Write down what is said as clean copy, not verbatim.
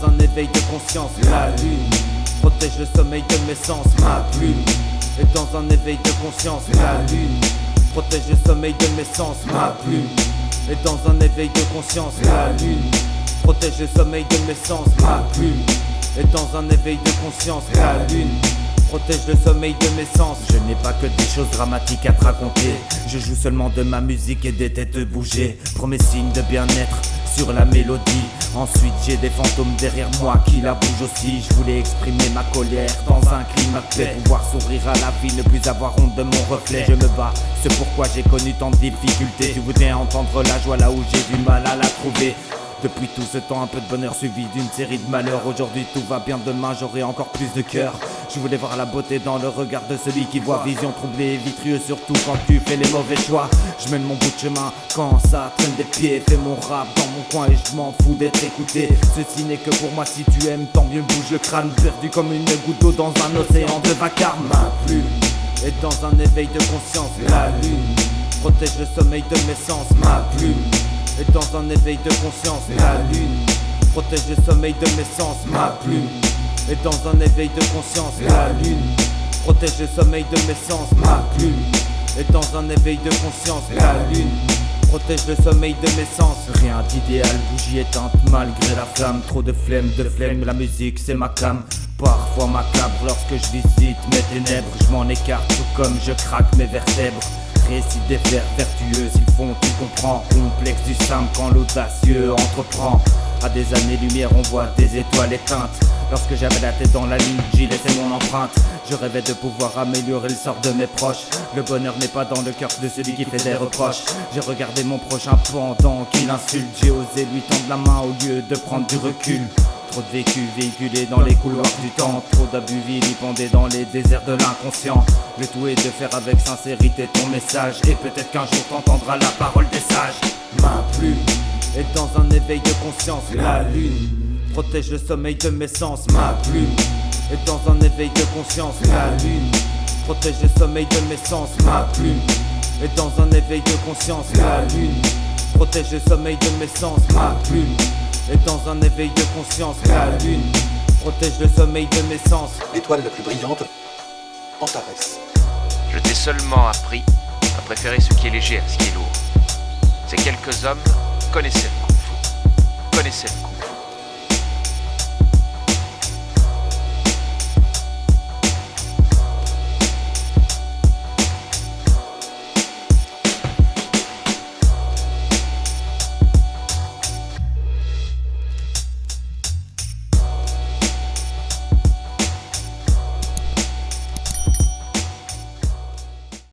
dans un éveil de conscience. La lune protège le sommeil de mes sens. Ma plume est dans un éveil de conscience. La lune protège le sommeil de mes sens. Ma plume est dans un éveil de conscience. La lune protège le sommeil de mes sens. Ma plume est dans un éveil de conscience. La lune protège le sommeil de mes sens. Je n'ai pas que des choses dramatiques à te raconter. Je joue seulement de ma musique et des têtes bougées. Promets signes de bien-être sur la mélodie. Ensuite j'ai des fantômes derrière moi qui la bougent aussi. Je voulais exprimer ma colère dans un climat de paix. Pouvoir sourire à la vie, ne plus avoir honte de mon reflet. Je me bats, c'est pourquoi j'ai connu tant de difficultés. Tu voudrais entendre la joie là où j'ai du mal à la trouver. Depuis tout ce temps, un peu de bonheur suivi d'une série de malheurs. Aujourd'hui tout va bien, demain j'aurai encore plus de cœur. Je voulais voir la beauté dans le regard de celui qui voit. Vision troublée et vitrieux, surtout quand tu fais les mauvais choix. Je mène mon bout de chemin quand ça traîne des pieds. Fais mon rap dans mon coin et je m'en fous d'être écouté. Ceci n'est que pour moi, si tu aimes tant mieux, bouge le crâne. Perdu comme une goutte d'eau dans un océan de vacarme. Ma plume est dans un éveil de conscience. La lune protège le sommeil de mes sens. Ma plume est dans un éveil de conscience. La lune protège le sommeil de mes sens. Ma plume est dans un éveil de conscience. La lune protège le sommeil de mes sens. Ma plume est dans un éveil de conscience. La lune protège le sommeil de mes sens. Rien d'idéal, bougie éteinte malgré la flamme. Trop de flemme, la musique c'est ma cam. Parfois macabre lorsque je visite mes ténèbres. Je m'en écarte tout comme je craque mes vertèbres. Récit des vers vertueux, s'ils font tu comprends. Complexe du simple quand l'audacieux entreprend. À des années-lumière on voit des étoiles éteintes. Lorsque j'avais la tête dans la lune, j'y laissais mon empreinte. Je rêvais de pouvoir améliorer le sort de mes proches. Le bonheur n'est pas dans le cœur de celui qui fait des reproches. J'ai regardé mon prochain pendant qu'il insulte. J'ai osé lui tendre la main au lieu de prendre du recul. Trop de vécus véhiculés dans les couloirs du temps. Trop d'abus vilipendés dans les déserts de l'inconscient. Le tout est de faire avec sincérité ton message. Et peut-être qu'un jour t'entendras la parole des sages. Ma plume est dans un éveil de conscience. La lune protège le sommeil de mes sens. Ma plume est dans un éveil de conscience. La lune protège le sommeil de mes sens. Ma plume est dans un éveil de conscience. La lune protège le sommeil de mes sens. Ma plume est dans un éveil de conscience. La lune protège le sommeil de mes sens. L'étoile la plus brillante, Antares. Je t'ai seulement appris à préférer ce qui est léger à ce qui est lourd. Ces quelques hommes connaissaient le kung-fu.